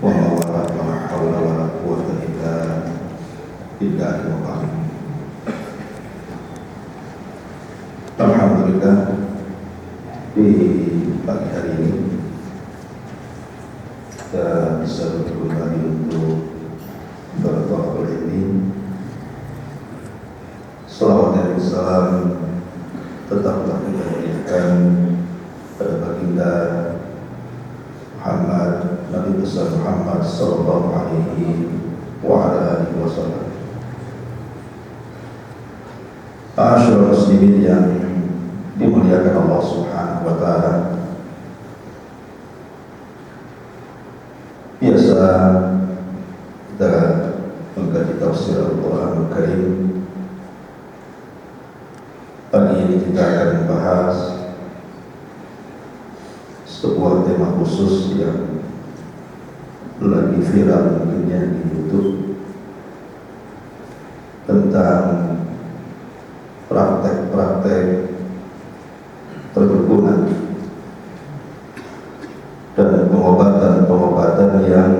wa la haula wa la quwwata illa billahi al-'aliyyil. Alhamdulillah, di pagi hari ini kita bisa kembali untuk bertawakal ini. Salawat dan salam tetaplah kita berikan pada baginda Muhammad, Nabi besar Muhammad sallallahu alaihi wa ala alihi wasallam. Ma'asyiral muslimin yang dimuliakan Allah Subhanahu wa taala. Biasa kita mengkaji tafsir Al-Qur'an Al-Karim. Pagi ini kita akan membahas sebuah tema khusus yang lagi viral mungkinnya di YouTube tentang praktek-praktek perdukunan dan pengobatan-pengobatan yang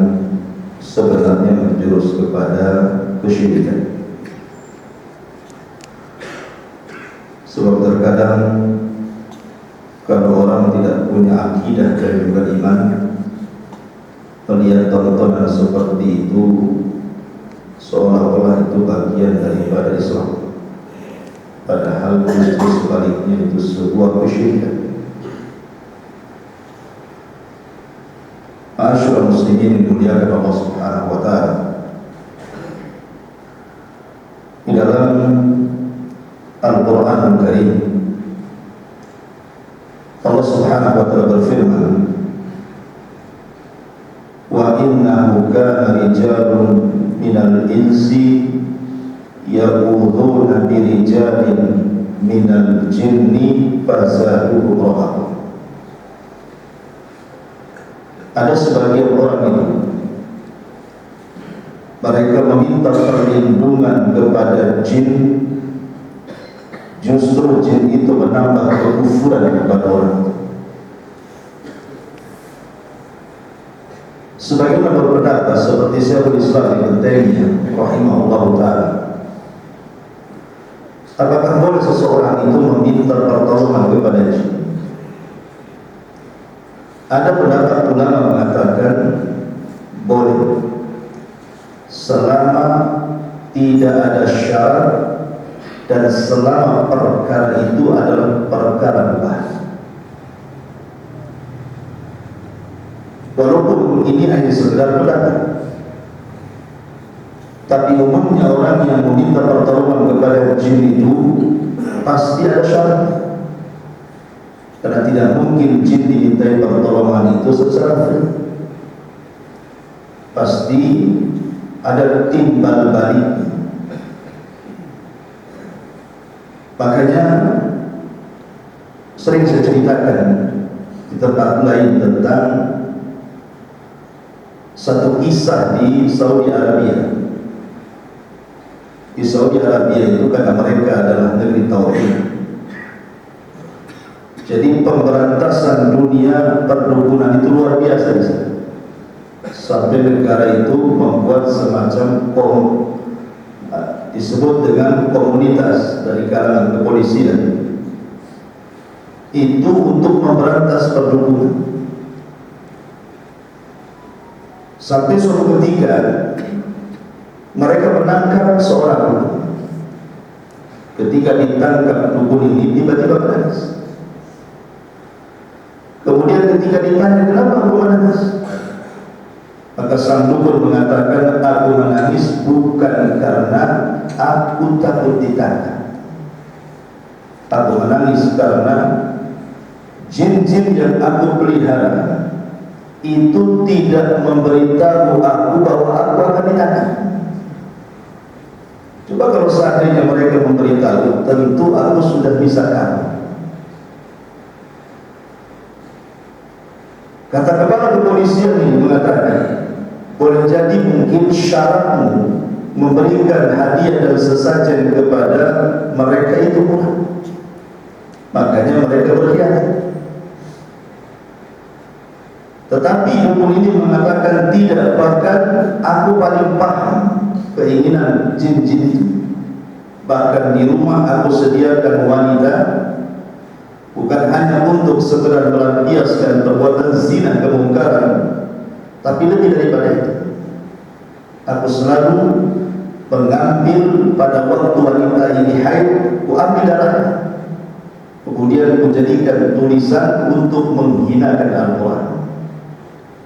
sebenarnya menjurus kepada kesyirikan. Sebab terkadang kalau orang tidak punya akidah dan juga iman, melihat tontonan seperti itu seolah-olah itu bagian daripada Islam, padahal justru sebaliknya itu sebuah kesyirikan. Ma'asyiral muslimin dimuliakan Allah Subhanahu wa taala. Di dalam Al-Qur'an Al-Karim Allah Subhanahu wa taala berfirman, wa innahu kana rijalun minal insi ya'udzuuna birijalin minal jinni fazaduhum rahaqa. Ada sebagian orang itu mereka meminta perlindungan kepada jin, justru jin itu menambah kekufuran kepada orang. Sebagaimana berpendapat seperti Syekhul Islam Ibnu Taimiyah rahimahullahu taala, apakah boleh seseorang itu meminta pertolongan kepada jin? Ada pendapat ulama mengatakan boleh, selama tidak ada syarat dan selama perkara itu adalah perkara mubah. Walaupun ini hanya sekedar pendapat, tapi umumnya orang yang meminta pertolongan kepada jin itu pasti ada syarat, karena tidak mungkin jin dimintai pertolongan itu secara free. Pasti ada timbal balik. Makanya sering saya ceritakan di tempat lain tentang satu kisah di Saudi Arabia. Di Saudi Arabia itu karena mereka adalah negeri tauhid, jadi pemberantasan dunia perdukunan itu luar biasa di sana. Sampai negara itu membuat semacam disebut dengan komunitas dari kalangan kepolisian itu untuk memberantas perdukunan. Sampai suatu ketika mereka menangkap seorang dukun. Ketika ditangkap dukun ini tiba-tiba menangis. Kemudian ketika ditanya kenapa aku menangis, maka sang dukun mengatakan, aku menangis bukan karena aku takut ditangkap. Aku menangis karena jin-jin yang aku pelihara itu tidak memberitahu aku bahwa aku akan ditangkap. Coba kalau seandainya mereka memberitahu, tentu aku sudah bisa kabur. Kata kepala kepolisian ini mengatakan, boleh jadi mungkin syaratmu memberikan hadiah dan sesajen kepada mereka itu kurang, makanya mereka berkhianat. Tetapi dukun ini mengatakan tidak, bahkan aku paling paham keinginan jin-jin itu. Bahkan di rumah aku sediakan wanita bukan hanya untuk sekedar melampiaskan perbuatan zina kemungkaran, tapi lebih daripada itu. Aku selalu mengambil pada waktu wanita ini haid, ku ambil darahnya, kemudian ku jadikan tulisan untuk menghinakan Al-Quran.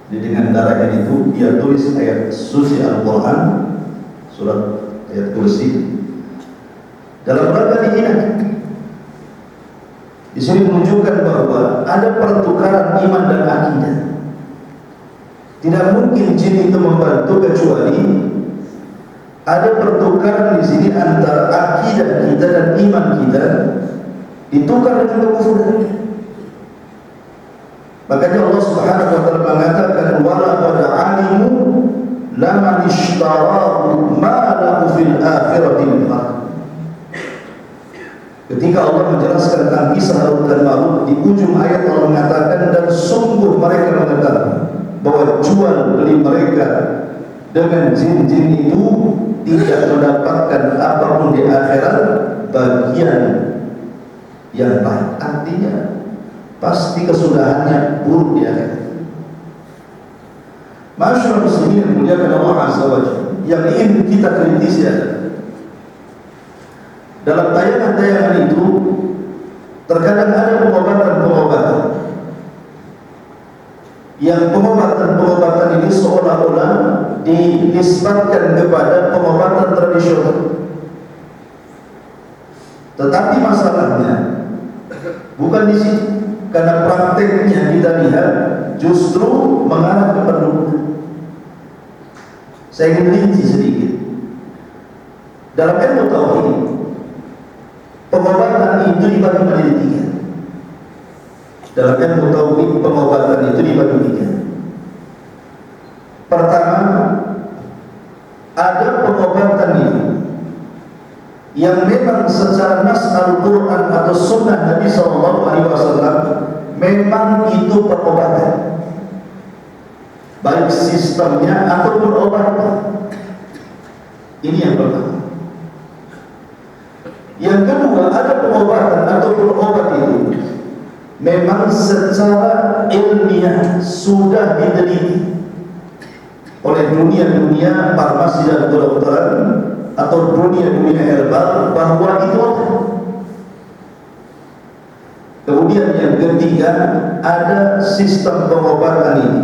Jadi dengan darahnya itu dia tulis ayat suci Al-Quran, surat ayat kursi, dalam rangka dihinakan. Di sini menunjukkan bahwa ada pertukaran iman dan akidah. Tidak mungkin jin itu membantu kecuali ada pertukaran di sini antara akidah kita dan iman kita ditukar dengan kekufuran. Makanya Allah Subhanahu wa taala mengatakan wala qad alimu laman ishtarahu ma lahu fil akhirati min khalaq. Ketika Allah menjelaskan tentang kisah Harut dan Marut, di ujung ayat Allah mengatakan dan sungguh mereka mengetahui bahwa jual beli mereka dengan jin-jin itu tidak mendapatkan apapun di akhirat bagian yang baik. Artinya pasti kesudahannya buruk di akhirat. Masyaallah muslimin yang muliakan Allah Azza wa Jalla, yang ingin kita kritisi adalah dalam tayangan-tayangan itu terkadang ada pengobatan-pengobatan yang pengobatan ini seolah-olah dinisbatkan kepada pengobatan tradisional. Tetapi masalahnya bukan di situ, karena prakteknya kita lihat justru mengarah ke pendukuhan. Saya ingin rinci sedikit. Dalam ilmu tauhid, pengobatan itu dibagi menjadi tiga. Dalam ilmu tauhid, pengobatan itu dibagi tiga. Pertama, ada pengobatan itu yang memang secara nas Al-Quran atau sunnah Nabi SAW memang itu pengobatan, baik sistemnya ataupun obatnya. Ini yang pertama. Yang kedua, ada pengobatan ataupun obat itu memang secara ilmiah sudah diteliti oleh dunia-dunia farmasi dan kedokteran atau dunia-dunia herbal bahwa itu obat. Kemudian yang ketiga, ada sistem pengobatan ini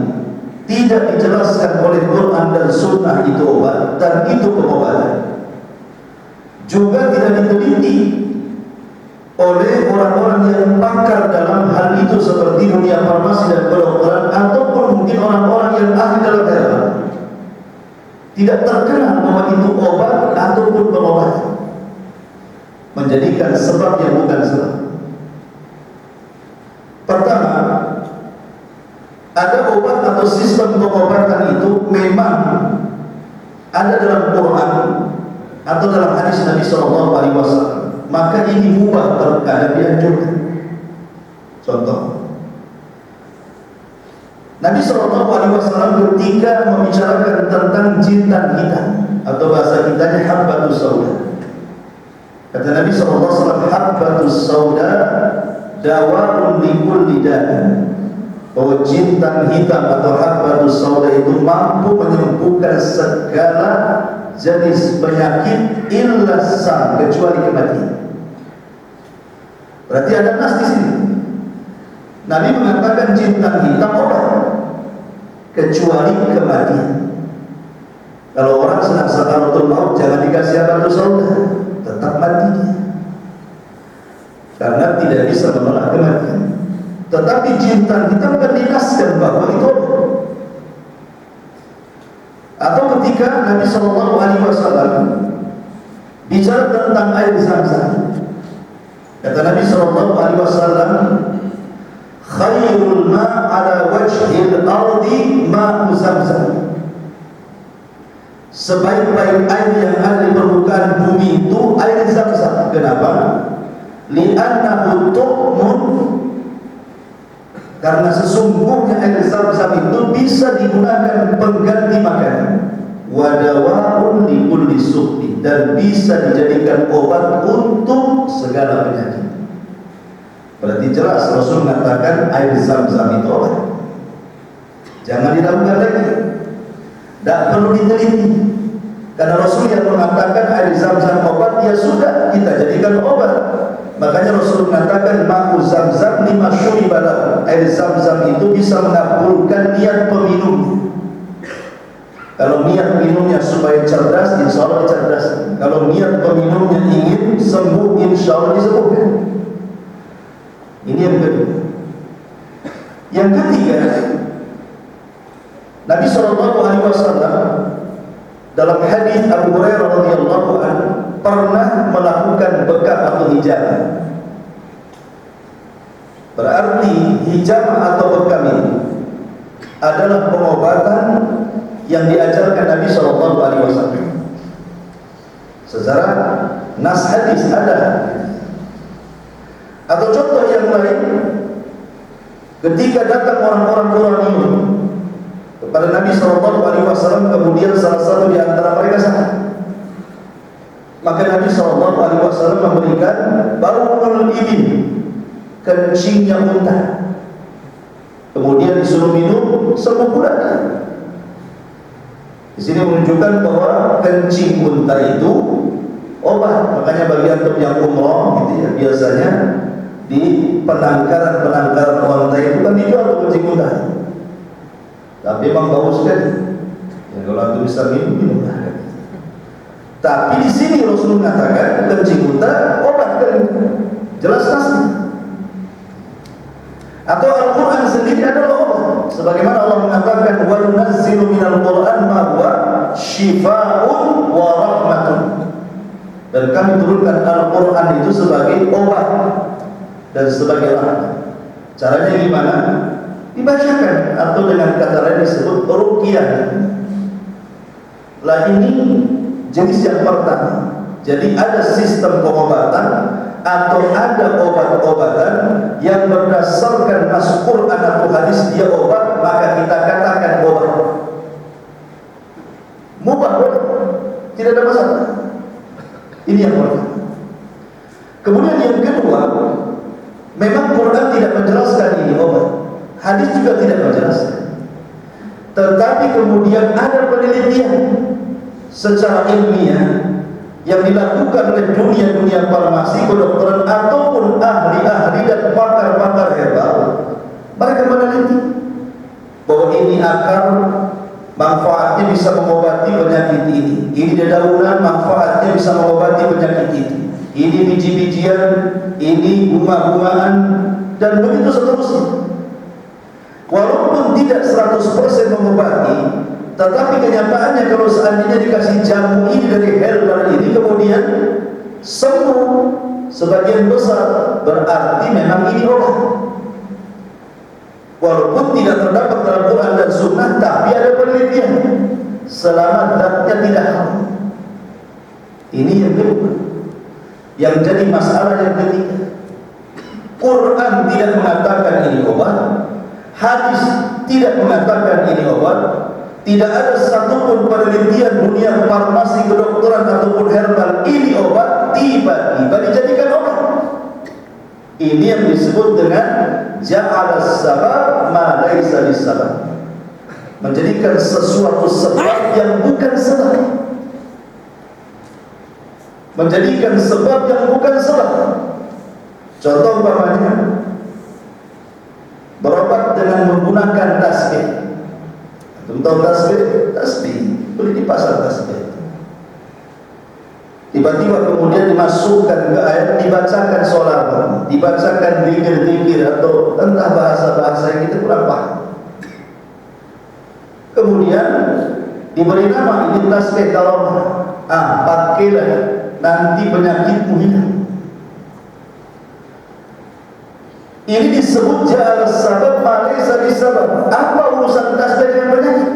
tidak dijelaskan oleh Quran dan Sunnah itu obat dan itu pengobatan. Juga tidak diteliti oleh orang-orang yang pakar dalam hal itu seperti dunia farmasi dan kedokteran ataupun mungkin orang-orang yang ahli dalam herbal. Tidak terkenal bahwa itu obat ataupun pengobatan, menjadikan sebab yang bukan sebab. Pertama, ada obat atau sistem pengobatan itu memang ada dalam Quran atau dalam hadis Nabi SAW, maka ini mubah terkadang dianjurkan. Contoh, Nabi SAW ketika membicarakan tentang jintan hitam atau bahasa kitanya habbatus sauda, kata Nabi SAW, habbatus sauda dawa'un likulli da'in, bahwa jintan hitam atau habbatus sauda itu mampu menyembuhkan segala jenis penyakit illa sam, kecuali kematian. Berarti ada nas di sini. Nabi mengatakan jintan hitam obat kecuali kematian. Kalau orang sedang sakaratul maut jangan dikasih habbatus sauda, tetap mati dia, karena tidak bisa menolak kematian. Tetapi jintan hitam kan dinaskan bahwa itu obat. Atau ketika Nabi SAW bicara tentang air Zam-Zam, kata Nabi SAW, khairul ma' ala wajhil ardi ma'u Zam-Zam, sebaik-baik air yang ada di permukaan bumi itu air Zam-Zam. Kenapa? Li'annahu tu'mun, Karena sesungguhnya air zam-zam itu bisa digunakan pengganti makanan, wadawaun li kulli suqti, dan bisa dijadikan obat untuk segala penyakit. Berarti jelas Rasul mengatakan air zam-zam itu obat. Jangan diragukan lagi, tidak perlu diteliti. Karena Rasul yang mengatakan air zam-zam obat, ya sudah, kita jadikan obat. Makanya Rasul mengatakan ma'u zam-zam lima syuribalah. Air zam-zam itu bisa mengabulkan niat peminum. Kalau niat minumnya supaya cerdas, insya Allah cerdas. Kalau niat peminumnya ingin sembuh, insya Allah disembuhkan. Ini yang kedua. Yang ketiga, Nabi SAW dalam hadis Abu Hurairah radhiyallahu anhu pernah melakukan bekam atau hijamah. Berarti hijamah atau bekam ini adalah pengobatan yang diajarkan Nabi SAW. Secara nas hadis ada. Atau contoh yang lain, ketika datang orang-orang Quraisy kepada Nabi SAW, kemudian salah satu di antara mereka sakit, maka Nabi SAW memberikan baulul ibil, kencingnya unta, kemudian disuruh minum, sembuh pula. Di sini menunjukkan bahwa kencing unta itu obat. Makanya bagi antum yang umroh gitu ya, biasanya di penangkaran unta itu kan dijual kencing unta. Tapi memang bau sekali. Ya, kalau antum bisa minum lah. Tapi di sini Rasul mengatakan kencing unta obat kan, jelas nasnya. Atau Al-Quran sendiri adalah obat. Sebagaimana Allah mengatakan wa nunazzilu minal Qur'an ma huwa shifaa'un wa rahmatun. Dan kami turunkan Al-Quran itu sebagai obat dan sebagai rahmat. Caranya gimana? Dibacakan, atau dengan kata lain disebut ruqyah. Lah ini jenis yang pertama. Jadi ada sistem pengobatan atau ada obat-obatan yang berdasarkan nas Quran atau hadis dia obat, maka kita katakan obat. Mubah boleh, tidak ada masalah. Ini yang pertama. Kemudian yang kedua, memang Quran tidak menjelaskan ini obat, hadis juga tidak menjelaskan. Tetapi kemudian ada penelitian secara ilmiah yang dilakukan oleh dunia farmasi, kedokteran ataupun ahli-ahli dan pakar-pakar herbal. Mereka meneliti bahwa ini akar manfaatnya bisa mengobati penyakit ini. Ini dedaunan manfaatnya bisa mengobati penyakit ini. Ini biji-bijian, ini bunga-bungaan, dan begitu seterusnya. Walaupun tidak 100% mengobati, tetapi kenyataannya kalau seandainya dikasih jamu ini dari herbal ini kemudian sembuh sebagian besar, berarti memang ini obat. Walaupun tidak terdapat dalam Quran dan Sunnah, tapi ada penelitian selama zatnya tidak haram. Ini yang kedua. Yang jadi masalah yang ketiga, Quran tidak mengatakan ini obat, hadis tidak mengatakan ini obat. Tidak ada satupun penelitian dunia farmasi, kedokteran ataupun herbal ini obat, tiba-tiba dijadikan obat. Ini yang disebut dengan ja'ala sabab ma laisa bisabab. Menjadikan sesuatu sebab yang bukan sebab. Menjadikan sebab yang bukan sebab. Contoh umpamanya, berobat dengan menggunakan tasbih. Tahu tasbih beli di pasar tasbih. Tiba-tiba kemudian dimasukkan ke air, dibacakan sholawat, dibacakan zikir-zikir atau entah bahasa-bahasa yang kita kurang paham. Kemudian diberi nama ini tasbih kalomah. Pakailah, nanti penyakitmu hilang. Ini disebut ja'al sabab ma laysa bisabab. Apa urusan tasbih dengan penyakit?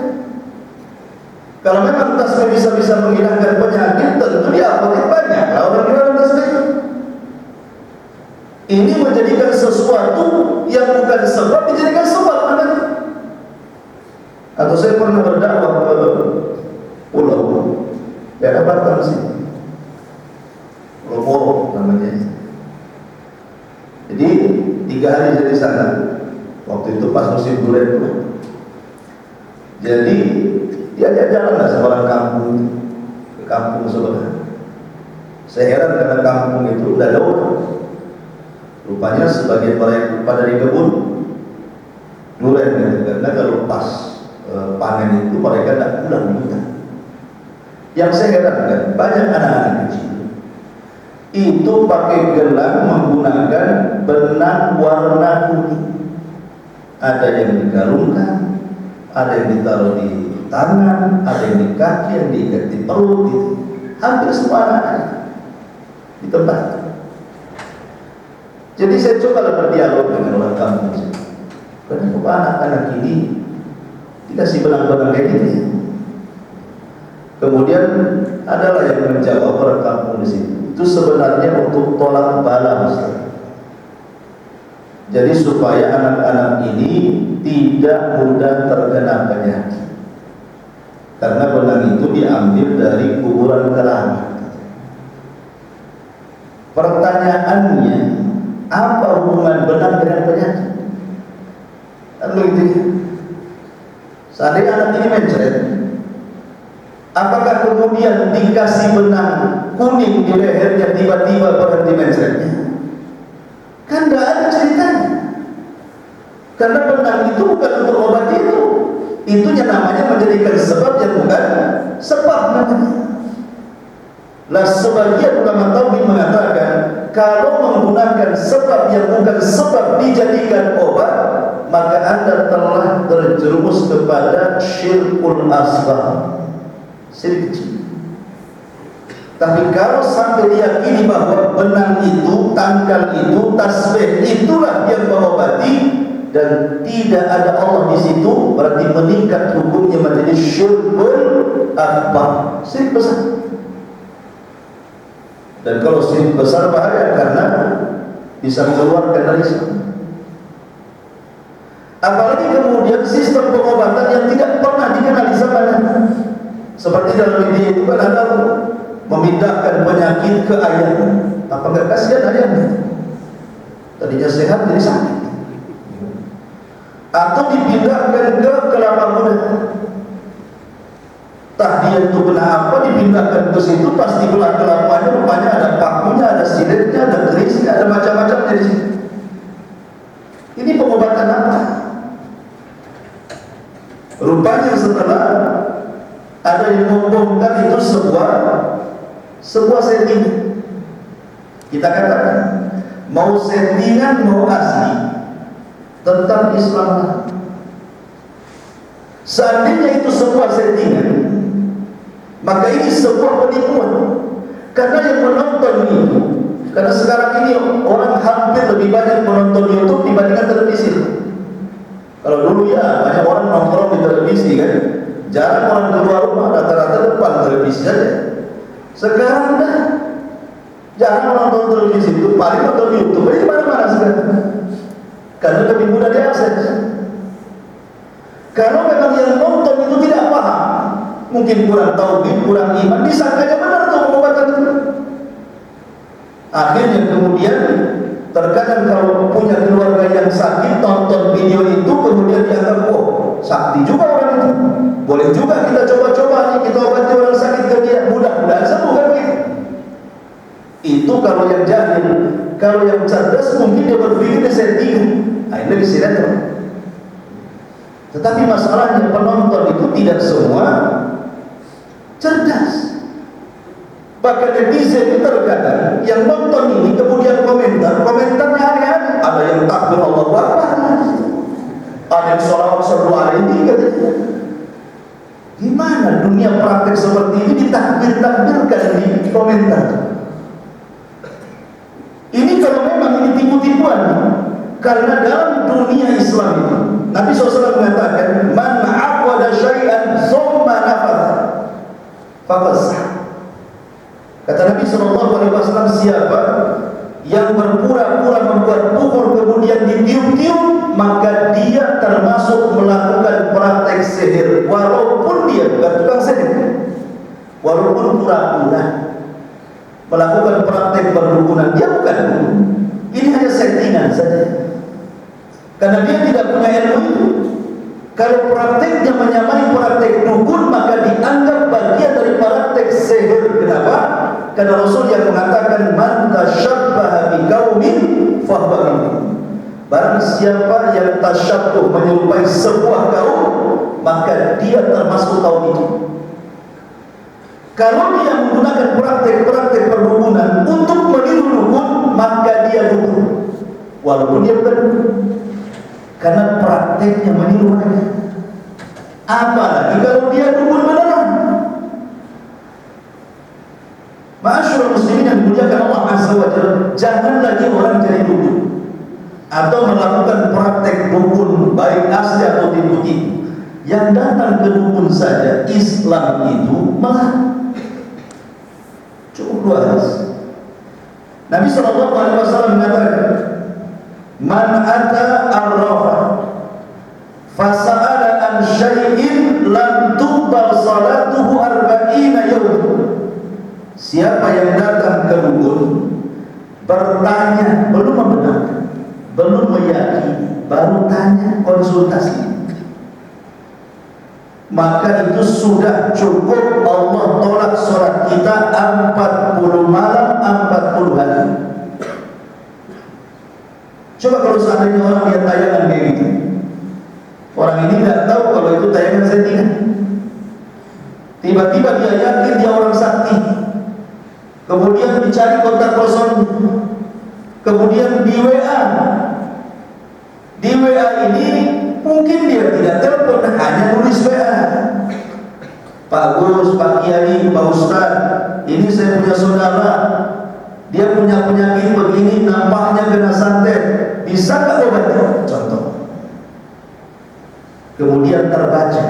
Kalau memang tasbih bisa menghilangkan penyakit, tentu di apotek banyak orang jualan tasbih. Ini menjadikan sesuatu yang bukan sebab dijadikan sebab namanya. Atau saya pernah berdakwah ke pulau daerah Batam sih, Pulau Moro namanya. Jadi 3 hari saya di sana. Waktu itu pas musim durian pula. Jadi diajak jalan lah seorang kampung ke kampung sebelah. Saya heran karena kampung itu tidak ada orang. Rupanya sebagian mereka pada di kebun durian ya, karena kalau pas panen itu mereka tidak pulang juga. Yang saya herankan banyak anak-anak kecil itu pakai gelang menggunakan benang warna kuning. Ada yang digarungkan, ada yang ditaruh di tangan, ada yang di kaki, yang diikat di perut gitu. Hampir semua anak-anak di tempat. Jadi saya coba berdialog dengan orang kampung. Kenapa anak-anak ini dikasih benang-benang kayak gini? Kemudian adalah yang menjawab orang kampung di situ. Itu sebenarnya untuk tolak bala, Ustaz. Jadi supaya anak-anak ini tidak mudah terkena penyakit. Karena benang itu diambil dari kuburan keramat. Pertanyaannya, apa hubungan benang dengan penyakit? Kan begitu. Seandainya anak ini mencret, apakah kemudian dikasih benang kuning di lehernya tiba-tiba berhenti mencretnya? Kan tidak ada ceritanya. Karena benang itu bukan untuk obat itu. Itunya namanya menjadikan sebab yang bukan sebab namanya. Nah, sebagian ulama tauhid mengatakan kalau menggunakan sebab yang bukan sebab dijadikan obat, maka Anda telah terjerumus kepada syirkul asghar, syirik kecil. Tapi kalau sampai diyakini bahwa benang itu, tangkal itu, tasbih itulah yang mengobati dan tidak ada Allah di situ, berarti meningkat hukumnya menjadi syirkul akbar, syirik besar. Dan kalau syirik besar bahaya karena bisa mengeluarkan dari Islam. Apalagi kemudian sistem pengobatan yang tidak pernah dikenal di zamannya. Seperti dalam media itu kan ada memindahkan penyakit ke ayam. Apakah kasihan ayamnya? Tadinya sehat jadi sakit. Atau dipindahkan ke kelapa muda. Tak dia itu kena apa dipindahkan ke situ, pasti belah kelapanya rupanya ada pakunya, ada siletnya, ada kerisnya, ada macam-macam dari situ. Ini pengobatan apa? Rupanya setelah ada yang membongkar itu sebuah settingan. Kita katakan mau settingan mau asli, tetap Islam. Seandainya itu sebuah settingan, maka ini sebuah penipuan. Karena yang menonton itu, karena sekarang ini orang hampir lebih banyak menonton YouTube dibandingkan televisi. Kalau dulu ya banyak orang nongkrong di televisi kan, jarang orang keluar rumah, rata-rata depan televisi saja. Sekarang dah jarang nonton televisi itu, paling nonton YouTube. Ini mana-mana sekarang, karena lebih mudah diakses. Kalau memang yang nonton itu tidak paham, mungkin kurang tauhid, kurang iman, disangkanya benar tuh pengobatan itu. Akhirnya kemudian terkadang kalau punya keluarga yang sakit, tonton video itu kemudian dianggap, oh sakti juga orang itu, boleh juga kita coba-coba nih, kita obati orang sakit ke dia, mudah-mudahan sembuh kan gitu. Itu kalau yang jahil. Kalau yang cerdas mungkin dia berpikir di setting, ini lebih sinetron. Tetapi masalahnya penonton itu tidak semua cerdas. Bahkan netizen itu terkadang yang nonton ini kemudian komentarnya aneh-aneh. Ada yang takbir Allahu Akbar, ada yang sholawat sallu alaihi katanya. Gimana dunia praktek seperti ini ditakbir-takbirkan di komentar? Ini kalau memang ini tipu-tipuan, karena dalam dunia Islam itu Nabi SAW mengatakan, man aqwada syai'an thumma nafatha faqad sah. Kata Nabi SAW, siapa yang berpura-pura termasuk melakukan praktek sihir, walaupun dia bukan tukang sihir, walaupun pura-pura melakukan praktek perdukunan, dia bukan dukun. Ini hanya settingan saja, karena dia tidak punya ilmu itu. Kalau prakteknya menyamai praktek dukun, maka dianggap bagian dari praktek sihir. Kenapa? Karena Rasul yang mengatakan, man tasyabbaha biqaumin fahuwa minhum. Barang siapa yang tasyabbuh, menyerupai sebuah kaum, maka dia termasuk kaum itu. Kalau dia menggunakan praktek-praktek perdukunan untuk meniru dukun, maka dia dukun, walaupun dia bukan dukun, karena prakteknya meniru mereka. Apalagi kalau dia dukun beneran. Ma'asyiral muslimin yang dimuliakan Allah Azza wa Jalla, jangan lagi orang jadi dukun atau melakukan praktek dukun, baik asli atau tipu-tipu. Yang datang ke dukun saja, Islam itu malah cukup luas. Nabi SAW mengatakan, man ata arrafa fasa'ala an syai'in lam tuqbal salatuhu arba'ina yawm. Siapa yang datang ke dukun, bertanya, belum membenarkan, belum meyakini, baru tanya, konsultasi, maka itu sudah cukup Allah tolak sholat kita 40 malam 40 hari. Coba kalau seandainya orang lihat tayangan kayak gitu, orang ini tidak tahu kalau itu tayangan settingan, tiba-tiba dia yakin dia orang sakti, kemudian dicari kontak person, kemudian di WA ini mungkin dia tidak telepon, hanya nulis WA, Pak Gus, Pak Kiai, Pak Ustaz, ini saya punya saudara, dia punya penyakit begini, nampaknya kena santet, bisa nggak obatnya? Contoh. Kemudian terbaca,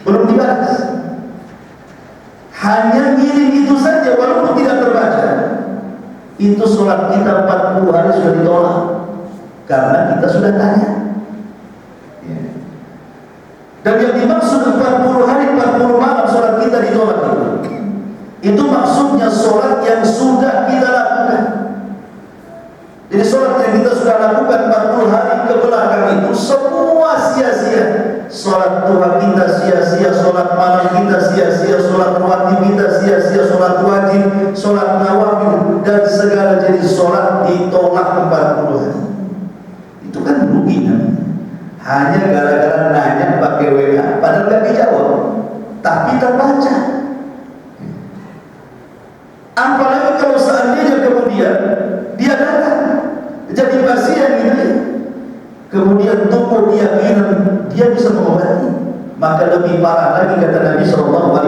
belum dibalas, hanya ngirim itu saja, walaupun tidak terbaca. Itu sholat kita 40 hari sudah ditolak, karena kita sudah tanya. Dan yang dimaksud 40 hari 40 malam sholat kita ditolak itu maksudnya sholat yang sudah kita lakukan. Jadi sholat yang kita sudah lakukan 40 hari ke belakang itu semua sia-sia. Sholat duha kita sia-sia, sholat malam kita sia-sia, sholat rawatib kita sia-sia, sholat wajib, sholat nawafil, dan segala jenis sholat ditolak 40 hari. Itu kan rugi kan? Hanya gara-gara nanya pakai WA, padahal gak dijawab, tapi terbaca. Apalagi kalau seandainya kemudian dia datang jadi pasien gitu, kemudian tumbuh keyakinan dia bisa mengobati, maka lebih parah lagi kata Nabi SAW,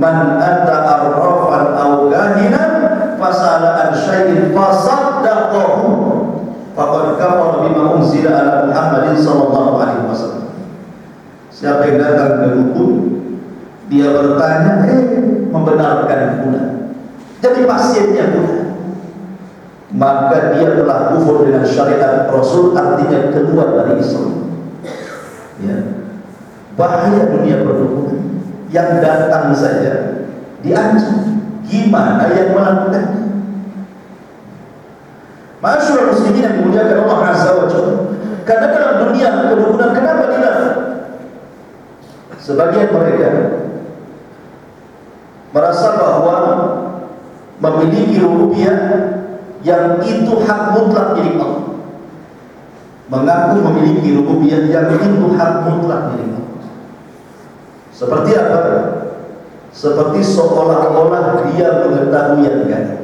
man anta arrafan aw kahinan fasala an syai'in fasaddaqahu faqad kafara bima unzila ala Muhammadin sallallahu alaihi wasallam. Siapa yang datang ke dukun, dia bertanya, membenarkan pula, jadi pasiennya pula, maka dia telah kufur dengan syariat Rasul, artinya keluar dari Islam. Ya. Bahaya dunia perdukunan, yang datang saja diancam, gimana yang melakukannya? Ma'asyiral muslimin yang dimuliakan Allah Azza wa Jalla, karena dalam dunia perdukunan kenapa dilarang? Sebagian mereka merasa bahwa memiliki rupiah yang itu hak mutlak milik Allah, mengaku memiliki rupiah yang itu hak mutlak milik Allah. Seperti apa? Seperti seolah-olah dia mengetahui yang gaib.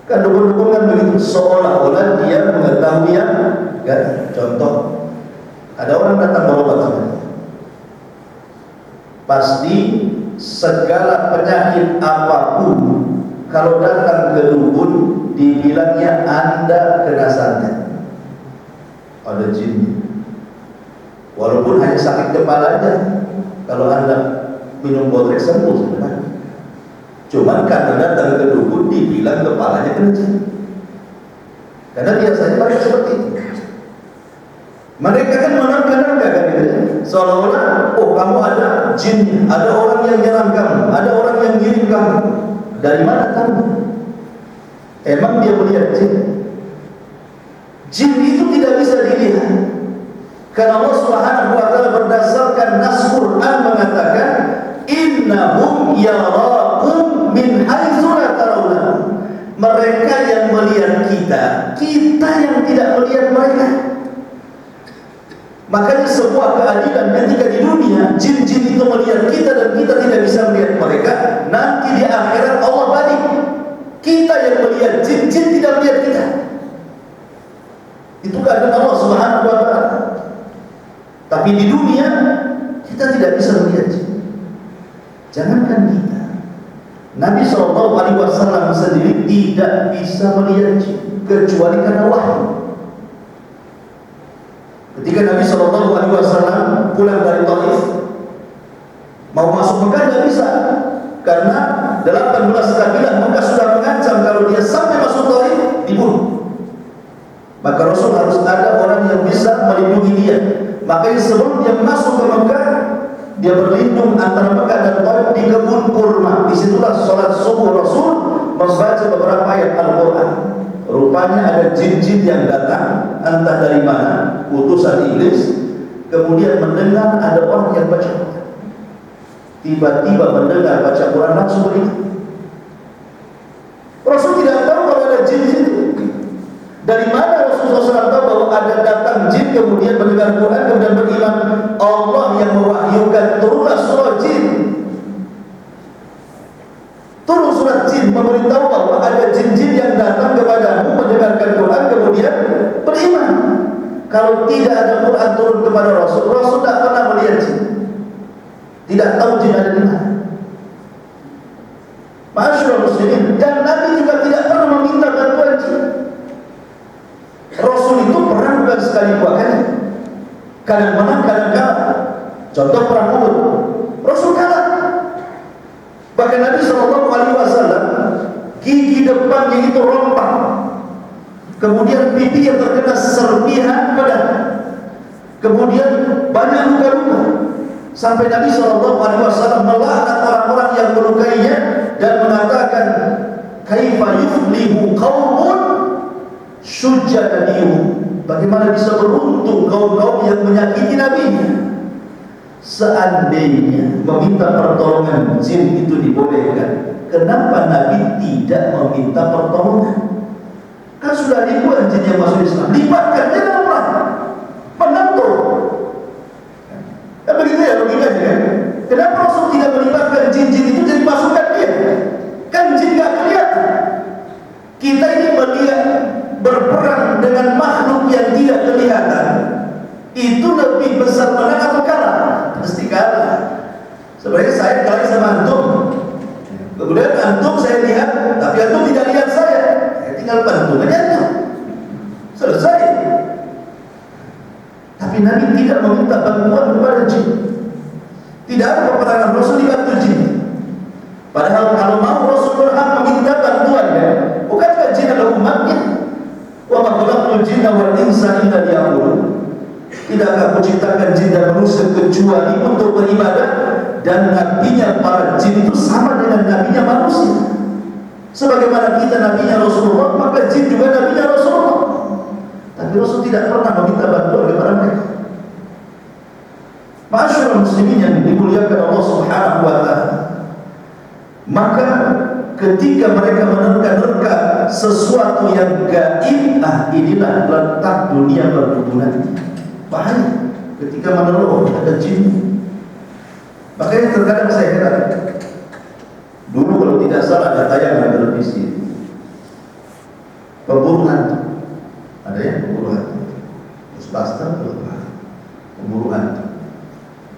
Kan dukun-dukun kan begitu, seolah-olah dia mengetahui yang gaib. Contoh, ada orang datang berobat sama dia, pasti segala penyakit apapun kalau datang ke dukun dibilangnya Anda kena santet, ada jin. Walaupun hanya sakit kepala aja, kalau Anda minum botrek sembuh sebenarnya. Cuman karena datang ke dukun dibilang kepalanya kena jin. Karena biasanya mereka seperti itu. Mereka kan menerka-nerka kan gitu, seolah-olah oh kamu ada jin, ada orang yang nyerang kamu, ada orang yang ngirim kamu. Dari mana kamu? Emang dia melihat jin? Jin itu tidak bisa dilihat. Karena Allah Subhanahu wa taala berdasarkan nas Quran mengatakan innahum yarakum min haitsu la tarawna. Mereka yang melihat kita, kita yang tidak melihat mereka. Makanya sebuah keadilan ketika di dunia jin-jin itu melihat kita dan kita tidak bisa melihat mereka, nanti di akhirat Allah balik. Kita yang melihat jin, jin tidak melihat kita. Itu keadaan Allah Subhanahu wa taala. Tapi di dunia kita tidak bisa melihat jin. Jangankan kita, Nabi SAW sendiri tidak bisa melihat jin kecuali karena wahyu. Ketika Nabi SAW pulang dari Taif, mau masuk Mekah tidak bisa, karena 18 kabilah Mekah sudah mengancam kalau dia sampai masuk Taif dibunuh. Maka Rasul harus ada orang yang bisa melindungi dia. Makanya sebelum dia masuk ke Mekah, dia berlindung antara Mekah dan Taif di kebun kurma. Disitulah sholat subuh Rasul membaca beberapa ayat Al-Quran. Rupanya ada jin-jin yang datang, entah dari mana, utusan iblis, kemudian mendengar ada orang yang baca Quran. Tiba-tiba mendengar baca Quran langsung beriman. Rasul tidak tahu kalau ada jin-jin. Dari mana Rasulullah SAW tahu bahwa ada datang jin kemudian mendengar Quran kemudian beriman? Allah yang mewahyukan, turunlah surah jin. Turun surat jin memberitahu bahwa ada jin-jin yang datang kepadamu mendengarkan Quran kemudian beriman. Kalau tidak ada Quran turun kepada Rasul, Rasul tidak pernah melihat jin, tidak tahu jin ada di mana. Masyaallah muslimin, dan Nabi juga tidak pernah meminta bantuan jin. Rasul itu perang bukan sekali dua kali, kadang menang kadang kalah. Contoh perang Uhud, Rasul kalah. Bahkan Nabi SAW gigi depannya itu rompak, kemudian pipi yang terkena serpihan pedang, kemudian banyak luka-luka, sampai Nabi SAW melaknat orang-orang yang melukainya dan mengatakan, kaifa yuflihu qaumun syujjadiyuhum, bagaimana bisa beruntung kaum-kaum yang menyakiti Nabi-Nya. Seandainya meminta pertolongan jin itu dibolehkan, kenapa Nabi tidak meminta pertolongan? Kan sudah ribuan jin yang masuk Islam, libatkan dia dalam perang, menentu. Kan begitu ya logikanya kan? Kenapa Rasul tidak melibatkan jin-jin itu jadi pasukan dia? Kan jin gak kelihatan. Kita ini melihat berperang dengan makhluk yang tidak kelihatan, itu lebih besar menang atau kalah? Pasti kalah. Sebenarnya saya kalah sama antum, kemudian antum saya lihat, tapi antum tidak lihat saya tinggal bantu aja, selesai. Tapi Nabi tidak meminta bantuan kepada jin. Tidak ada peperangan Rasul dibantu jin. Padahal kalau mau Rasul berhak meminta bantuan, ya, bukankah jin adalah umatnya? Wa ma khalaqtul jinna wal insa illa liya'budun. Tidakkah aku ciptakan jin dan manusia kecuali untuk beribadah? Dan nabinya para jin itu sama dengan nabinya manusia. Sebagaimana kita nabinya Rasulullah, maka jin juga nabinya Rasulullah. Tapi Rasul tidak pernah meminta bantuan kepada mereka. Masyaallah muslimin yang dimuliakan Allah Subhanahu wa taala. Maka ketika mereka menerka-nerka sesuatu yang gaib, inilah letak dunia berhubungan. Bahaya ketika meneluh ada jin. Makanya terkadang saya katakan, dulu kalau tidak salah ada tayangan televisi pemburu hantu, ada ya pemburu hantu, Ghostbuster, pemburu hantu.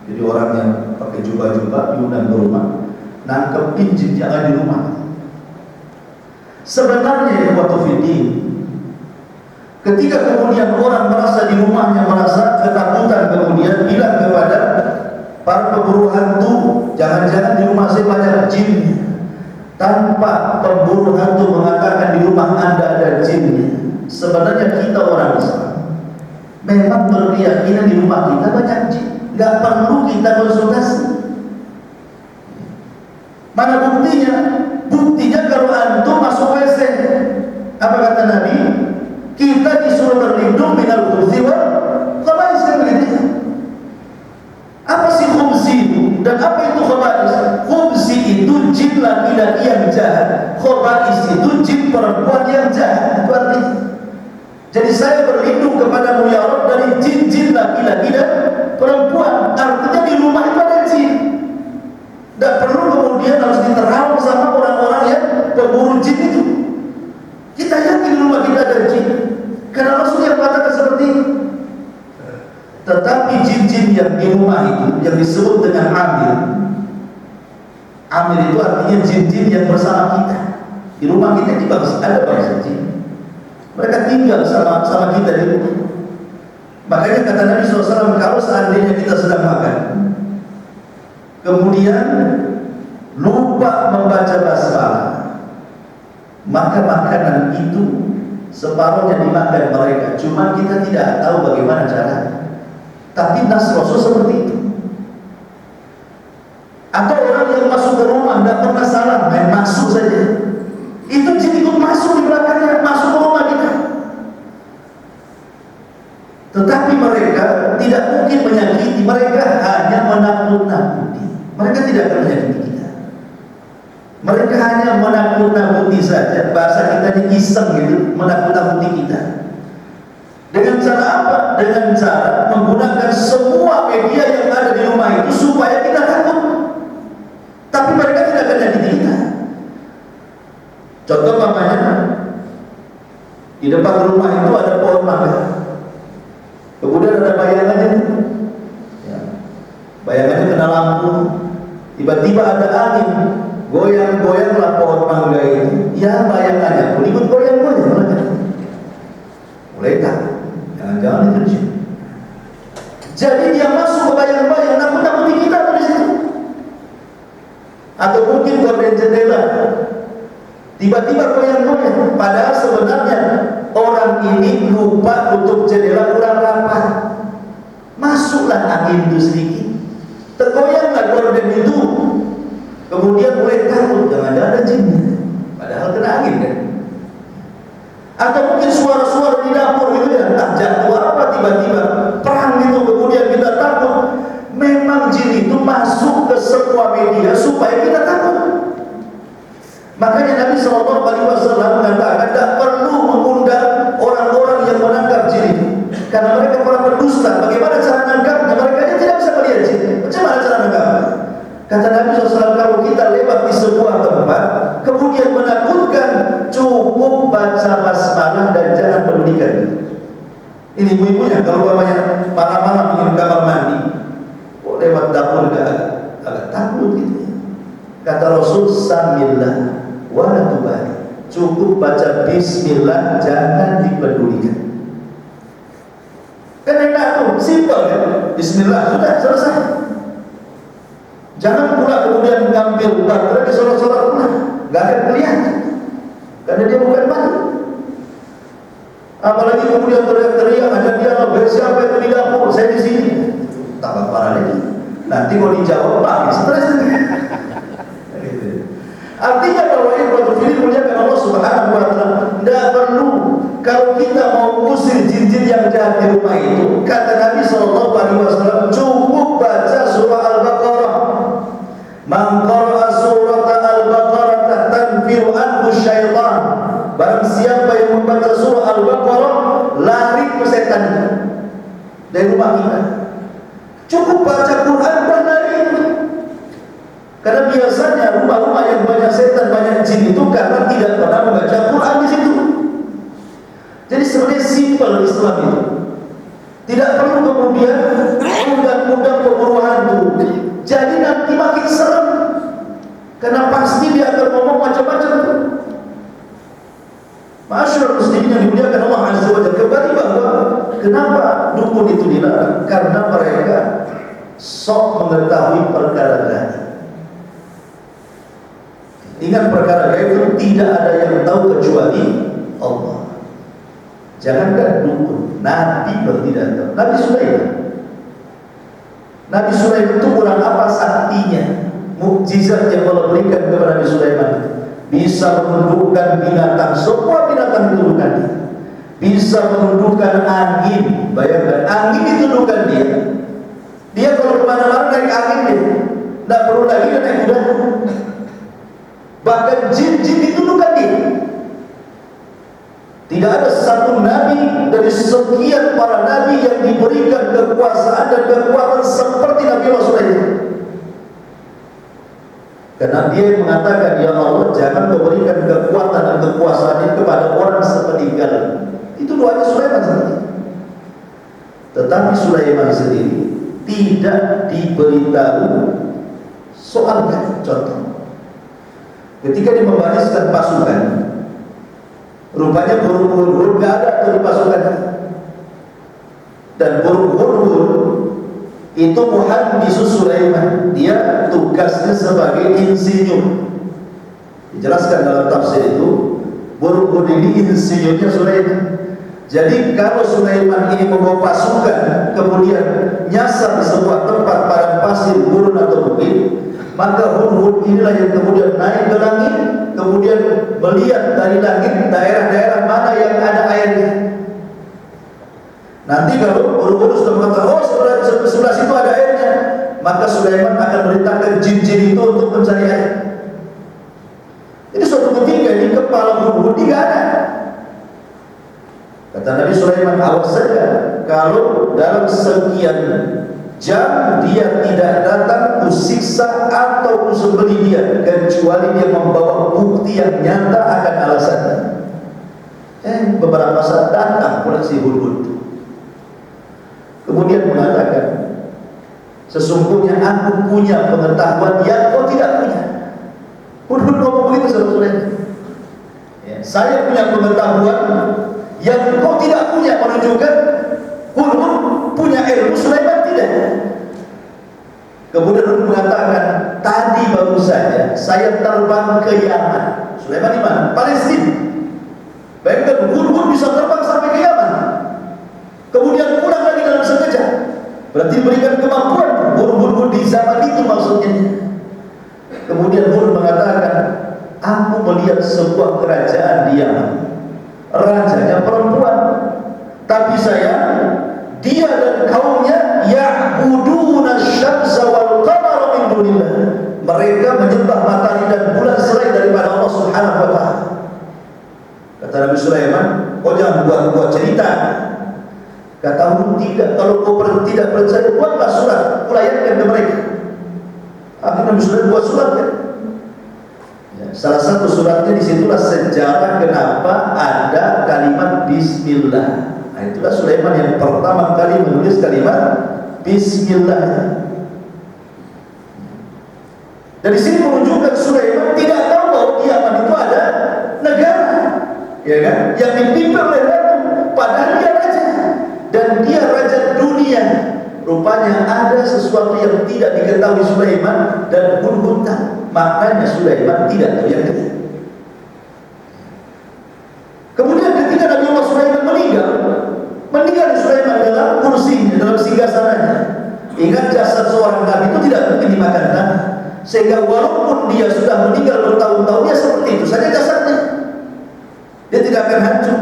Jadi orang yang pakai jubah-jubah diundang ke rumah, nangkepin jin yang ada di rumah. Sebenarnya ya waktu fiddin, ketika kemudian orang merasa di rumahnya merasa ketakutan, kemudian bilang kepada para pemburu hantu, jangan-jangan di rumah saya banyak jinnya. Tanpa pemburu hantu mengatakan di rumah Anda ada jinnya, sebenarnya kita orang Islam memang berkeyakinan di rumah kita banyak jin, nggak perlu kita konsultasi. Mana buktinya? Buktinya kalau antum masuk WC, apa kata Nabi? Kita disuruh berlindung minal khubsi wal khaba'is, kan begitu? Apa sih khubsi itu? Dan apa itu khaba'is? Khubsi itu jin laki-laki yang jahat, khaba'is itu jin perempuan yang jahat. Itu artinya. Jadi saya berlindung kepadamu ya Rabb dari jin-jin laki-laki dan perempuan. Artinya di rumah itu ada jin. Tidak perlu kemudian harus diterang sama orang-orang yang pemburu jin itu. Kita yakin di rumah kita ada jin, karena Rasul yang mengatakan seperti itu. Tetapi jin-jin yang di rumah itu yang disebut dengan amir. Amir itu artinya jin-jin yang bersama kita. Di rumah kita ada bangsa jin. Mereka tinggal sama kita di rumah. Makanya kata Nabi SAW, kalau seandainya kita sedang makan, kemudian lupa membaca basmalah, maka makanan itu separuhnya dimakan mereka. Cuma kita tidak tahu bagaimana caranya. Tapi nas Rasul seperti itu. Atau orang yang masuk ke rumah tidak pernah salam, main masuk saja, itu jin ikut masuk di belakangnya, masuk ke rumah kita. Tetapi mereka tidak mungkin menyakiti, mereka hanya menakut-nakuti. Mereka tidak akan menyakiti kita. Mereka hanya menakut-nakuti saja. Bahasa kita iseng gitu, menakut-nakuti kita. Dengan cara apa? Dengan cara menggunakan semua media yang ada di rumah itu supaya kita takut. Tapi mereka tidak akan menyakiti kita. Contoh namanya, di depan rumah itu ada pohon mangga. Kemudian ada bayangannya, ya, bayangannya kena lampu. Tiba-tiba ada angin, goyang-goyanglah pohon mangga itu. Ya bayangannya pun ikut goyang-goyang. Mulai tak, jangan-jangan itu jin. Jadi dia masuk ke bayang-bayang, nakut-nakuti kita di situ. Atau mungkin gorden jendela, tiba-tiba goyang-goyang. Padahal sebenarnya orang ini lupa tutup jendela kurang rapat. Masuklah angin itu sedikit, tergoyanglah gorden itu. Kemudian mulai takut, jangan-jangan ada jinnya. Padahal kena angin kan. Atau mungkin suara-suara di dapur gitu ya, entah jatuh apa tiba-tiba perang gitu, kemudian kita takut. Memang jin itu masuk ke semua media supaya kita takut. Makanya Nabi SAW mengatakan tidak perlu mengundang orang-orang yang menangkap jin itu, karena mereka para pendusta. Bagaimana cara menangkapnya? Mereka aja tidak bisa melihat jin. Macam mana cara menangkapnya? Kata Nabi SAW, kalau kita lewat di sebuah tempat kemudian menakutkan, cukup baca basmalah dan jangan pedulikan. Ini ibu-ibunya kalau umpamanya malam-malam ingin kamar mandi, kok lewat dapur agak takut gitu. Kata Rasul, samillah wala tubali, cukup baca bismillah, jangan dipedulikan. Kan enak tuh, simpel kan? Bismillah, sudah selesai. Jangan pula kemudian mengambil baterai di solat-solat pula, gak akan kelihatan, karena dia bukan mati. Apalagi kemudian teriak-teriak, ada dialog, siapa itu di dapur, saya di sini. Tambah parah lagi. Nanti kalau dijawab, Pak, stres. Artinya bahwa ikhwatul fillah muliakan Allah Subhanahu wa taala, tidak perlu kalau kita mau usir jin-jin yang jahat di rumah itu, kata Nabi SAW, cukup baca surah Al-Baqarah. Man qara'a surah Al-Baqarah tanfiru anhu syaitan. Barang siapa yang membaca surah Al-Baqarah, lari ke setan dari rumah kita. Cukup baca Quran dan lari. Karena biasanya rumah-rumah yang banyak setan, banyak jin itu karena tidak pernah membaca Quran di situ. Jadi sebenarnya simpel Islam itu. Tidak perlu kemudian undang-undang pemburu hantu. Jadi nanti makin serem. Karena pasti dia akan ngomong macam-macam. Masyaallah muslimin yang dimuliakan Allah Azza wa Jalla, kembali bahwa kenapa dukun itu dilarang? Karena mereka sok mengetahui perkara gaib. Ingat, perkara gaib itu tidak ada yang tahu kecuali Allah. Jangankan dukun, Nabi pun tidak tahu. Nabi Sulaiman. Nabi Sulaiman itu kurang apa saktinya? Mukjizat yang Allah berikan kepada Nabi Sulaiman, bisa menundukkan binatang, semua binatang ditundukkan dia. Bisa menundukkan angin. Bayangkan, angin ditundukkan dia. Dia kalau kemana-mana naik angin dia, tidak perlu lagi naik kuda. Bahkan jin-jin ditundukkan dia. Tidak ada satu nabi dari sekian para nabi yang diberikan kekuasaan dan kekuatan seperti Nabi Allah Sulaiman. Karena dia yang mengatakan, ya Allah, jangan memberikan kekuatan dan kekuasaan ini kepada orang sepeninggal. Itu doanya Sulaiman sendiri. Tetapi Sulaiman sendiri tidak diberitahu soal contoh. Ketika dia membariskan pasukan, rupanya burung hurhur gak ada tuh di pasukan. Dan burung hurhur itu muhandisus Sulaiman, dia tugasnya sebagai insinyur. Dijelaskan dalam tafsir itu, burung hurhur ini insinyurnya Sulaiman. Jadi kalau Sulaiman ini membawa pasukan kemudian nyasar di sebuah tempat padang pasir, gurun atau bukit, maka hurhur inilah yang kemudian naik ke langit, kemudian melihat dari langit daerah-daerah mana yang ada airnya. Nanti kalau hurhur sudah mengatakan, oh sebelah situ ada airnya, maka Sulaiman akan merintahkan jin-jin itu untuk mencari air. Jadi suatu ketika di kepala hurhur tidak ada. Kata Nabi Sulaiman, awas saja kalau dalam sekian jam dia tidak datang, kusiksa atau kusembelih dia, kecuali dia membawa bukti yang nyata akan alasannya. Beberapa saat datang pula si hurhur itu. Kemudian mengatakan, sesungguhnya aku punya pengetahuan yang kau tidak punya. Hurhur ngomong begitu sama Sulaiman. Saya punya pengetahuan yang kau tidak punya, menunjukkan hurhur punya ilmu, Sulaiman tidak. Kemudian hurhur mengatakan, tadi baru saja saya terbang ke Yaman. Sulaiman di mana? Palestina. Bayangkan, hurhur bisa terbang sampai ke Yaman, kemudian pulang lagi dalam sekejap. Berarti diberikan kemampuan hurhur di zaman itu maksudnya. Kemudian hurhur mengatakan, aku melihat sebuah kerajaan di Yaman, rajanya perempuan, tapi saya, dia dan kaumnya ya'buduna syamsa wal qamara min dunillah, mereka menyembah matahari dan bulan selain daripada Allah Subhanahu wa taala. Kata Nabi Sulaiman, kau jangan buat cerita. Kata hurhur, tidak, kalau kau tidak percaya, buatlah surat, kulayangkan ke mereka. Akhirnya Nabi Sulaiman buat surat kan. Salah satu suratnya, disitulah sejarah kenapa ada kalimat Bismillah. Nah, itulah Sulaiman yang pertama kali menulis kalimat Bismillah. Dari sini menunjukkan Sulaiman tidak tahu bahwa di Yaman itu ada negara, ya kan, yang dipimpin oleh ratu, padahal dia raja dan dia raja dunia. Rupanya ada sesuatu yang tidak diketahui Sulaiman dan hurhur tahu. Maknanya Sulaiman tidak tahu yang ketiga. Kemudian ketika Nabi Allah Sulaiman meninggal Sulaiman dalam kursinya, dalam singgasananya. Ingat, jasad seorang nabi itu tidak mungkin dimakan tanah, sehingga walaupun dia sudah meninggal bertahun-tahun, dia seperti itu saja jasadnya, dia tidak akan hancur.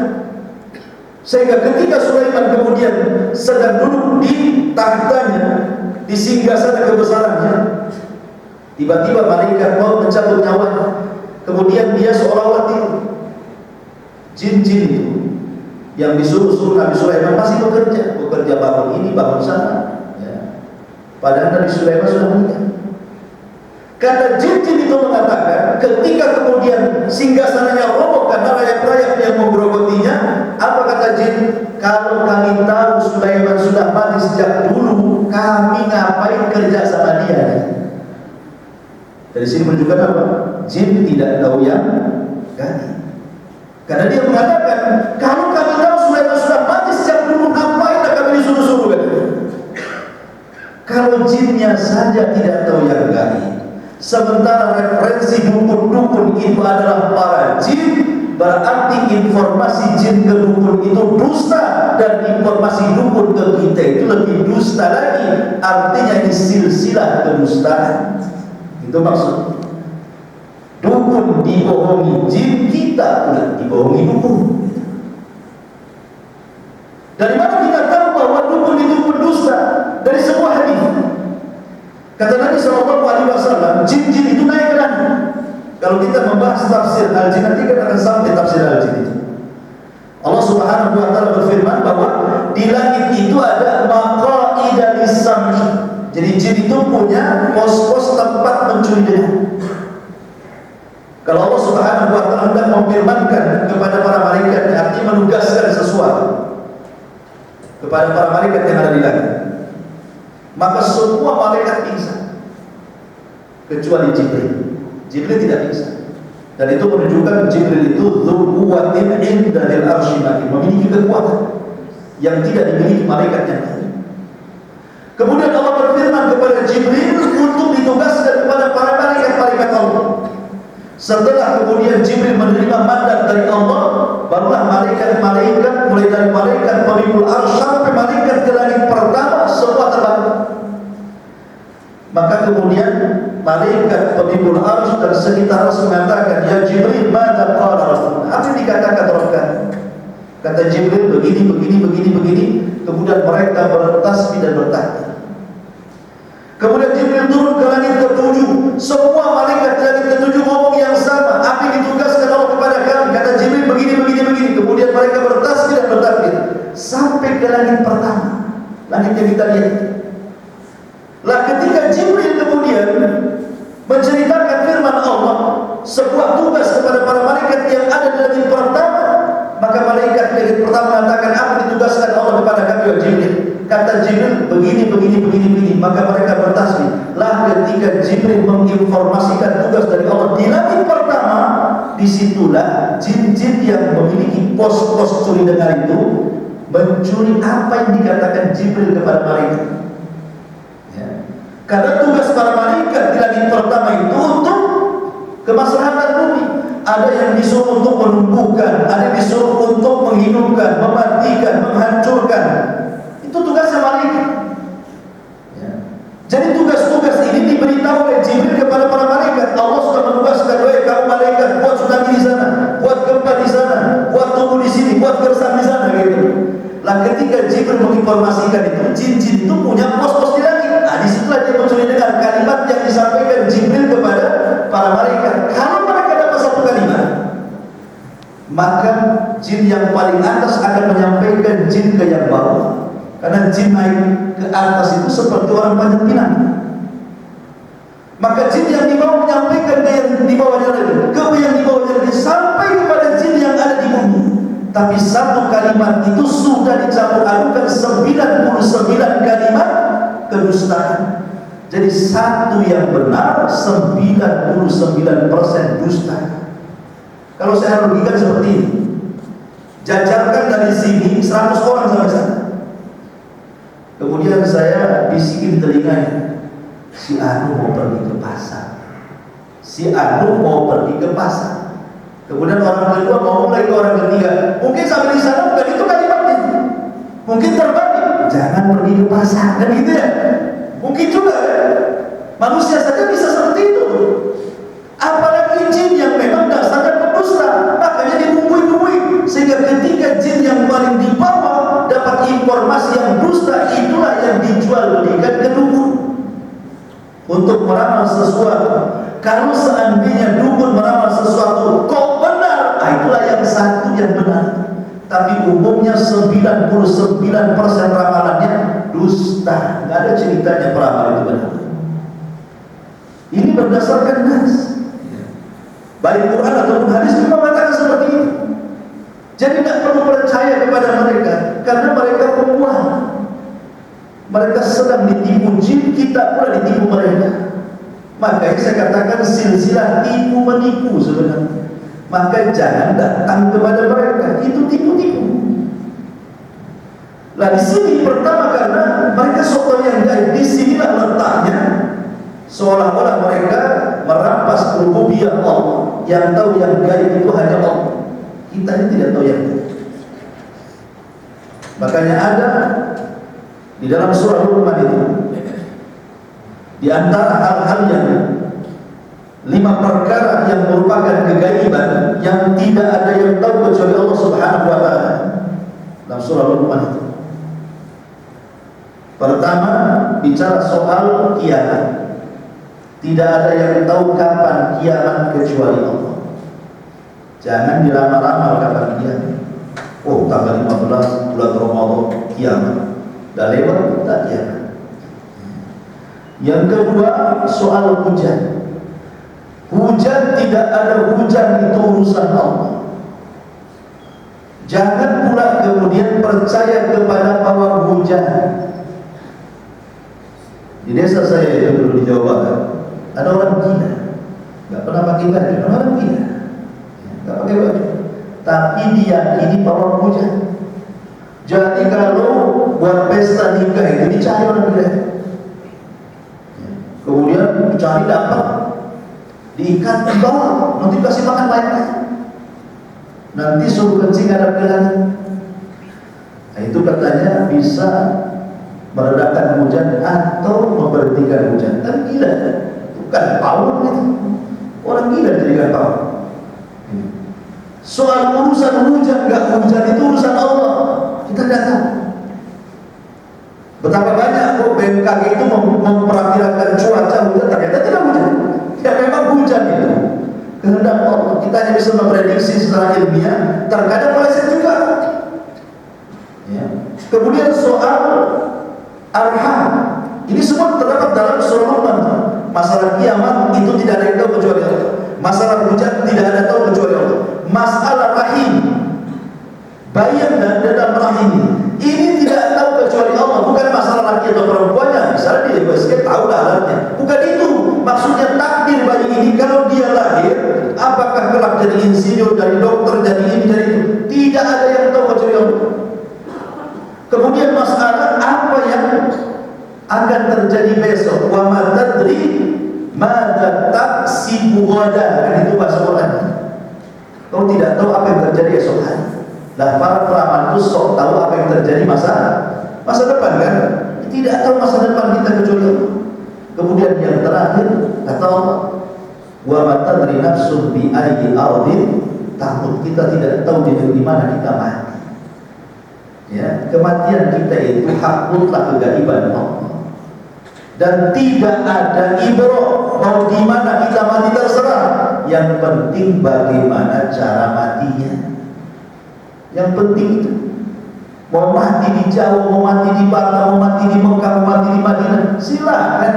Sehingga ketika Sulaiman kemudian sedang duduk di tahtanya, di singgasana kebesarannya, tiba-tiba malaikat maut mencabut nyawanya. Kemudian dia seolah-olah tidur. Jin-jin itu yang disuruh Nabi Sulaiman masih bekerja bangun ini, bangun sana, ya. Padahal Nabi Sulaiman sudah meninggal. Kata jin-jin itu mengatakan, ketika kemudian singgasananya roboh karena rayap-rayap yang menggerogotinya, apa kata jin? Kalau kami tahu Sulaiman sudah mati sejak dulu, kami ngapain kerja sama dia? Dari sini menunjukkan apa? Jin tidak tahu yang gaib. Karena dia mengatakan, kalau kami tahu Sulaiman sudah mati sejak dulu, ngapain kami disuruh-suruh? Kalau jinnya saja tidak tahu yang gaib, sementara referensi dukun-dukun itu adalah para jin, berarti informasi jin ke dukun itu dusta, dan informasi dukun ke kita itu lebih dusta lagi. Artinya ini silsilah kedustaan. Itu maksud. Dukun dibohongi jin, kita pula dibohongi dukun. Dari mana kita tahu bahwa dukun itu pendusta? Dari sebuah hadis. Kata Nabi SAW, jin-jin itu naik ke langit. Kalau kita membahas tafsir al-jin, nanti kita akan sampai tafsir al-jin itu. Allah Subhanahu wa taala berfirman bahwa di langit itu ada maqaida lis-sam'i. Jadi jin itu punya pos-pos tempat mencuri dengar. Kalau Allah Subhanahu wa taala hendak memfirmankan kepada para malaikat, artinya menugaskan sesuatu kepada para malaikat yang ada di langit, maka semua malaikat pingsan kecuali Jibril. Jibril tidak pingsan. Dan itu menunjukkan Jibril itu dzul quwwatin 'inda al-'arsy makin, memiliki kekuatan yang tidak dimiliki malaikat yang lain. Kemudian Allah berfirman kepada Jibril untuk ditugaskan kepada para malaikat Allah. Setelah kemudian Jibril menerima mandat dari Allah, barulah malaikat-malaikat, mulai dari malaikat pemikul arsy sampai malaikat ke langit pertama, semua terbang. Maka kemudian malaikat pemikul arsy dan sekitar arsy mengatakan, ya Jibril, madza qala rabbuna? Apa yang dikatakan Rabbuna? Kata Jibril, begini. Kemudian mereka bertasbih dan bertakbir. Kemudian Jibril turun ke langit ke-7. Semua malaikat di langit ke-7 ngomong yang sama. Apa yang ditugaskan Allah kepada kami? Kata Jibril, begini. Kemudian mereka bertasbih dan bertakbir sampai ke langit pertama, langit yang kita lihat. Lah ketika Jibril kemudian menceritakan firman Allah, sebuah tugas kepada para malaikat yang ada di langit pertama, maka malaikat langit pertama mengatakan, apa ditugaskan Allah kepada kami, ya Jibril? Kata Jibril, begini. Maka mereka bertasbih. Lah ketika Jibril menginformasikan tugas dari Allah di langit pertama, disitulah jin-jin yang memiliki pos-pos curi dengar itu mencuri apa yang dikatakan Jibril kepada malaikat. Karena tugas para malaikat di langit pertama itu untuk kemaslahatan bumi. Ada yang disuruh untuk menumbuhkan, ada yang disuruh untuk menghidupkan, mematikan, menghancurkan. Itu tugasnya malaikat. Jadi tugas-tugas ini diberitahu oleh Jibril kepada para malaikat. Allah sudah menugaskan, wahai kaum malaikat, buat tsunami di sana, buat gempa di sana, buat tumbuh di sini, buat gersang di sana, gitu. Lah ketika Jibril menginformasikan itu, jin-jin itu punya pos-pos di langit. Nah, disitulah dia mencuri dengar kalimat yang disampaikan Jibril kepada para malaikat. Kalau mereka dapat satu kalimat, maka jin yang paling atas akan menyampaikan jin ke yang bawah. Karena jin naik ke atas itu seperti orang panjat pinang. Maka jin yang di bawah menyampaikan ke yang di bawahnya lagi, ke yang di bawahnya lagi, sampai kepada jin yang ada di bumi. Tapi satu kalimat itu sudah dicampur adukan 99 kalimat kedustaan. Jadi satu yang benar, 99% dusta. Kalau saya rugikan seperti ini, jajarkan dari sini 100 orang sampai sana. Kemudian saya bisikin telinganya, si Anu mau pergi ke pasar. Kemudian orang kedua ngomong lagi ke orang ketiga, mungkin sampai di sana bukan itu kalimatnya, mungkin terbalik, jangan pergi ke pasar, kan gitu ya? Mungkin juga kan? Manusia saja bisa seperti itu. Apalagi jin yang memang dasarnya pendusta, makanya dibumbui-bumbui, sehingga ketika jin yang paling di bawah dapat informasi yang dusta, itulah yang dijual belikan ke dukun untuk meramal sesuatu. Kalau seandainya dukun meramal sesuatu kok benar, itulah yang satu yang benar. Tapi umumnya 99% ramalannya dusta. Nggak ada ceritanya peramal itu benar. Ini berdasarkan nas, baik Quran ataupun hadis juga mengatakan seperti itu. Jadi tidak perlu percaya kepada mereka, karena mereka pembual. Mereka sedang ditipu jin, kita pula ditipu mereka. Makanya saya katakan silsilah tipu menipu sebenarnya. Maka jangan datang kepada mereka, itu tipu-tipu. Lah di sini pertama karena mereka soal yang gaib, di sinilah letaknya. Seolah-olah mereka merampas rububiyah Allah, yang tahu yang gaib itu hanya Allah. Kita ini tidak tahu yang itu. Makanya ada di dalam surah Luqman itu, di antara hal-hal yang 5 perkara yang merupakan kegaiban yang tidak ada yang tahu kecuali Allah Subhanahu wa taala. Dalam surah Luqman itu. Pertama, bicara soal kiamat. Tidak ada yang tahu kapan kiamat kecuali Allah. Jangan diramal-ramal kapan kiamat. Oh, tanggal 15 bulan Ramadan kiamat. Dah lewat, tak kiamat. Yang kedua, soal hujan. Hujan, tidak ada hujan, itu urusan Allah. Jangan pula kemudian percaya kepada pawang hujan. Di desa saya itu dulu di Jawa Barat, ada orang gila, nggak pernah pakai baju, orang gila, nggak pakai baju, tapi diyakini pawang hujan. Jadi kalau buat pesta nikah itu dicari orang gila, kemudian dicari dapat, diikat, dibawa, nanti kasih makan banyak, nanti suruh kencing ada pilihan. Nah, itu katanya bisa meredakan hujan atau memberhentikan hujan. Kan gila, bukan pawang itu. Orang gila jadikan pawang. Soal urusan hujan nggak hujan itu urusan Allah. Kita tidak tahu. Betapa banyak kok BMKG itu memperkirakan cuaca hujan, ternyata tidak hujan. Ya memang hujan itu kehendak Allah. Kita hanya bisa memprediksi secara ilmiah, terkadang meleset juga. Ya. Kemudian soal arham, ini semua terdapat dalam surah Luqman. Masalah kiamat itu tidak ada yang tahu kecuali Allah. Masalah hujan tidak ada tahu kecuali Allah. Masalah rahim, bayi dan dalam rahim, ini tidak tahu kecuali Allah. Bukan masalah laki atau perempuannya. Misalnya dia basket tahu alatnya. Bukan itu. Maksudnya takdir bayi ini kalau dia lahir, apakah kelak jadi insinyur, jadi dokter, jadi ini, jadi itu. Tidak ada yang tahu kecuali Allah. Kemudian masalah apa yang akan terjadi besok. Wa ma tadri madza taksibu ghadan. Itu bahasa Quran. Kau tidak tahu apa yang terjadi esok hari. Lah para peramal itu sok tahu apa yang terjadi masa depan kan? Tidak tahu masa depan kita kecuali Allah. Kemudian yang terakhir kata Allah, wa ma tadri nafsun bi ayyi ardin tamut. Kita tidak tahu di mana kita mati. Ya, kematian kita itu hak mutlak kegaiban Allah. Dan tidak ada ibrah mau di mana kita mati terserah. Yang penting bagaimana cara matinya. Yang penting itu. Mau mati di Jawa, mau mati di Batam, mau mati di Mekah, mau mati di Madinah, silakan.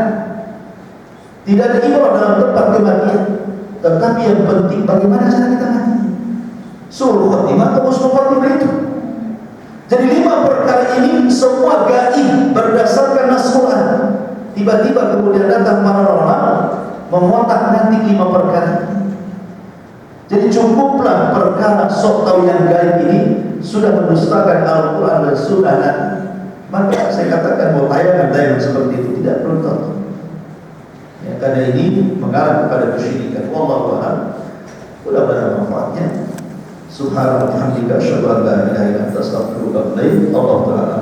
Tidak ada ibrah dalam tempat kematian. Tetapi yang penting bagaimana cara kita mati. Suruh khotimah atau husnul khotimah itu. Jadi 5 perkara ini semua gaib berdasarkan nas Quran. Tiba-tiba kemudian datang paranormal memotak nanti 5 perkara. Jadi cukuplah perkara sok tahu yang gaib ini sudah mendustakan Al-Quran dan Sunnah. Maka saya katakan bahwa tayangan-tayangan seperti itu tidak perlu tonton. Ya, karena ini mengarah kepada kesyirikan. Wallahu a'lam. Mudah-mudahan manfaatnya. Subhanallah wa bihamdika asyhadu an la ilaha illa anta astaghfiruka wa atubu ilaik. Allahu ta'ala